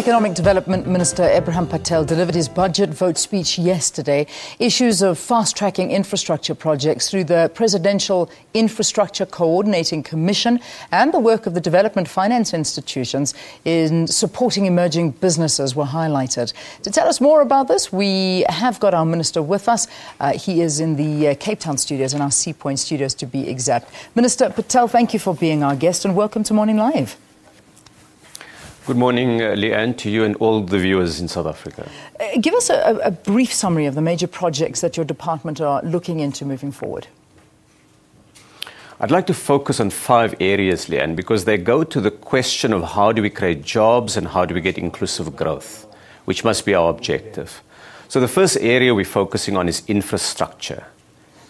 Economic Development Minister Ebrahim Patel delivered his budget vote speech yesterday. Issues of fast-tracking infrastructure projects through the Presidential Infrastructure Coordinating Commission and the work of the development finance institutions in supporting emerging businesses were highlighted. To tell us more about this, we have got our minister with us. He is in the Cape Town studios, in our Sea Point studios to be exact. Minister Patel, thank you for being our guest and welcome to Morning Live. Good morning, Leanne, to you and all the viewers in South Africa. Give us a brief summary of the major projects that your department are looking into moving forward. I'd like to focus on 5 areas, Leanne, because they go to the question of how do we create jobs and how do we get inclusive growth, which must be our objective. So the first area we're focusing on is infrastructure,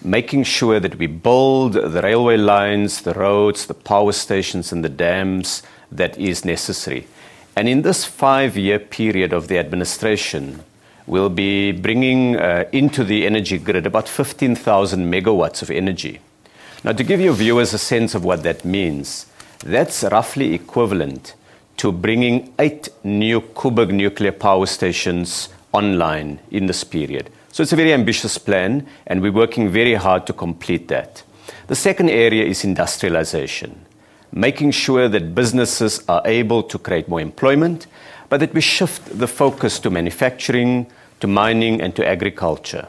making sure that we build the railway lines, the roads, the power stations and the dams that is necessary. And in this 5-year period of the administration, we'll be bringing into the energy grid about 15,000 megawatts of energy. Now, to give your viewers a sense of what that means, that's roughly equivalent to bringing 8 new Koeberg nuclear power stations online in this period. So it's a very ambitious plan, and we're working very hard to complete that. The second area is industrialization, making sure that businesses are able to create more employment, but that we shift the focus to manufacturing, to mining, and to agriculture.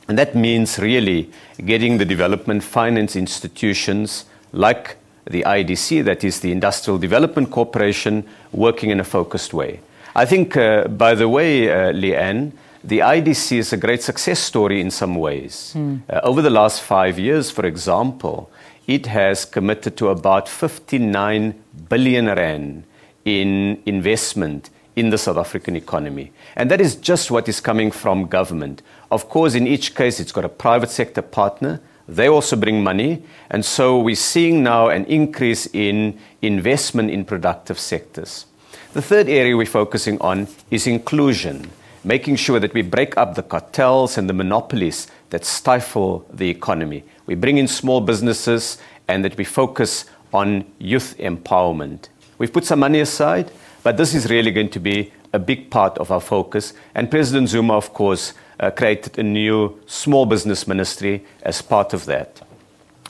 And that means really getting the development finance institutions like the IDC, that is the Industrial Development Corporation, working in a focused way. I think, by the way, Leanne, the IDC is a great success story in some ways. Over the last 5 years, for example, it has committed to about 59 billion rand in investment in the South African economy. And that is just what is coming from government. Of course, in each case, it's got a private sector partner. They also bring money. And so we're seeing now an increase in investment in productive sectors. The third area we're focusing on is inclusion, making sure that we break up the cartels and the monopolies that stifle the economy. We bring in small businesses and that we focus on youth empowerment. We've put some money aside, but this is really going to be a big part of our focus. And President Zuma, of course, created a new small business ministry as part of that.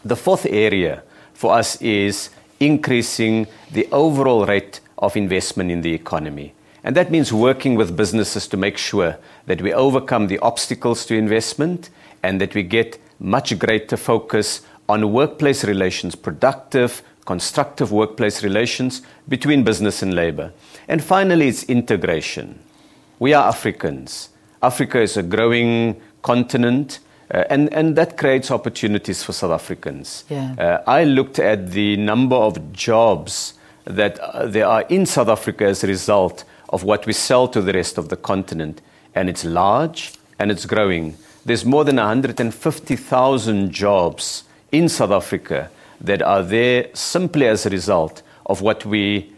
The fourth area for us is increasing the overall rate of investment in the economy. And that means working with businesses to make sure that we overcome the obstacles to investment and that we get much greater focus on workplace relations, productive, constructive workplace relations between business and labor. And finally, it's integration. We are Africans. Africa is a growing continent, and that creates opportunities for South Africans. Yeah. I looked at the number of jobs that there are in South Africa as a result of what we sell to the rest of the continent. And it's large and it's growing. There's more than 150,000 jobs in South Africa that are there simply as a result of what we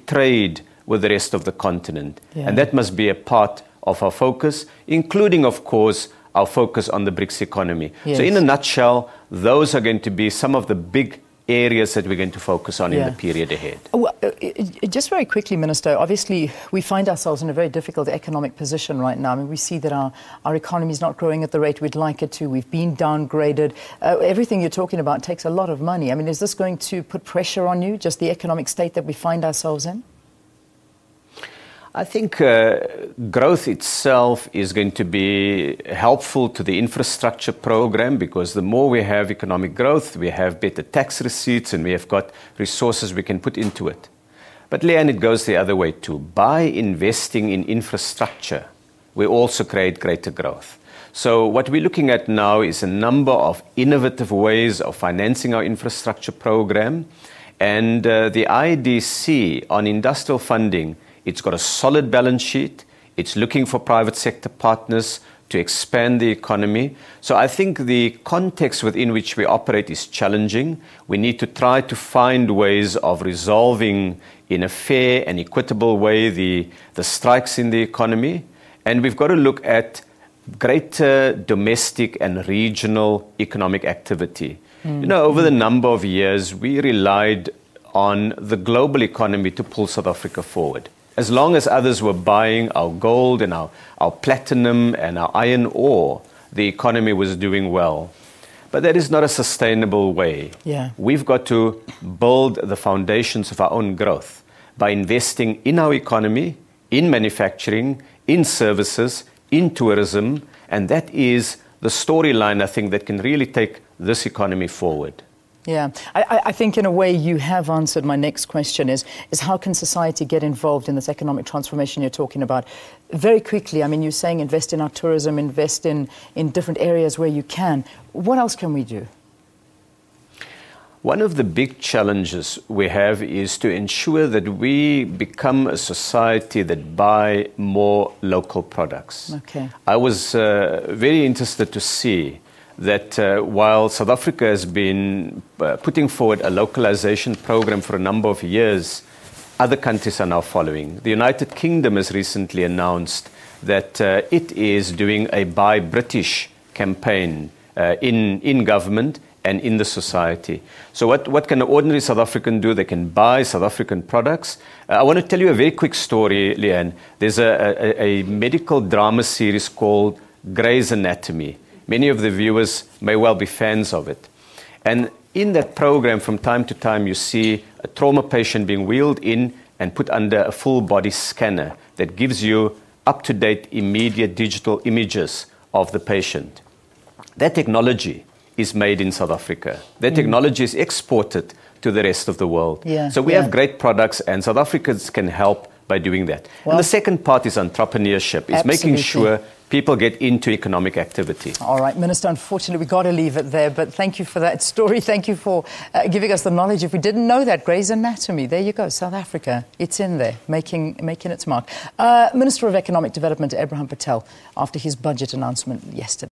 trade with the rest of the continent. Yeah. And that must be a part of our focus, including, of course, our focus on the BRICS economy. Yes. So in a nutshell, those are going to be some of the big areas that we're going to focus on in the period ahead. Well, just very quickly, Minister, obviously we find ourselves in a very difficult economic position right now. I mean, we see that our economy is not growing at the rate we'd like it to. We've been downgraded. Everything you're talking about takes a lot of money. I mean, is this going to put pressure on you, just the economic state that we find ourselves in? I think growth itself is going to be helpful to the infrastructure program because the more we have economic growth, we have better tax receipts and we have got resources we can put into it. But Leanne, it goes the other way too. By investing in infrastructure, we also create greater growth. So what we're looking at now is a number of innovative ways of financing our infrastructure program. And the IDC on industrial funding, it's got a solid balance sheet. It's looking for private sector partners to expand the economy. So I think the context within which we operate is challenging. We need to try to find ways of resolving in a fair and equitable way the strikes in the economy. And we've got to look at greater domestic and regional economic activity. You know, over the number of years, we relied on the global economy to pull South Africa forward. As long as others were buying our gold and our platinum and our iron ore, the economy was doing well. But that is not a sustainable way. Yeah. We've got to build the foundations of our own growth by investing in our economy, in manufacturing, in services, in tourism, and that is the storyline, I think, that can really take this economy forward. Yeah, I think in a way you have answered my next question is how can society get involved in this economic transformation you're talking about? Very quickly, I mean, you're saying invest in our tourism, invest in different areas where you can. What else can we do? One of the big challenges we have is to ensure that we become a society that buy more local products. Okay. I was very interested to see that while South Africa has been putting forward a localization program for a number of years, other countries are now following. The United Kingdom has recently announced that it is doing a Buy British campaign in government and in the society. So what can an ordinary South African do? They can buy South African products. I want to tell you a very quick story, Leanne. There's a medical drama series called Grey's Anatomy. Many of the viewers may well be fans of it. And in that program, from time to time, you see a trauma patient being wheeled in and put under a full body scanner that gives you up-to-date, immediate digital images of the patient. That technology is made in South Africa. That technology is exported to the rest of the world. Yeah, so we have great products, and South Africans can help by doing that. Well, and the second part is entrepreneurship. It's making sure people get into economic activity. All right, Minister, unfortunately, we've got to leave it there, but thank you for that story. Thank you for giving us the knowledge. If we didn't know that, Grey's Anatomy, there you go, South Africa, it's in there, making its mark. Minister of Economic Development, Ebrahim Patel, after his budget announcement yesterday.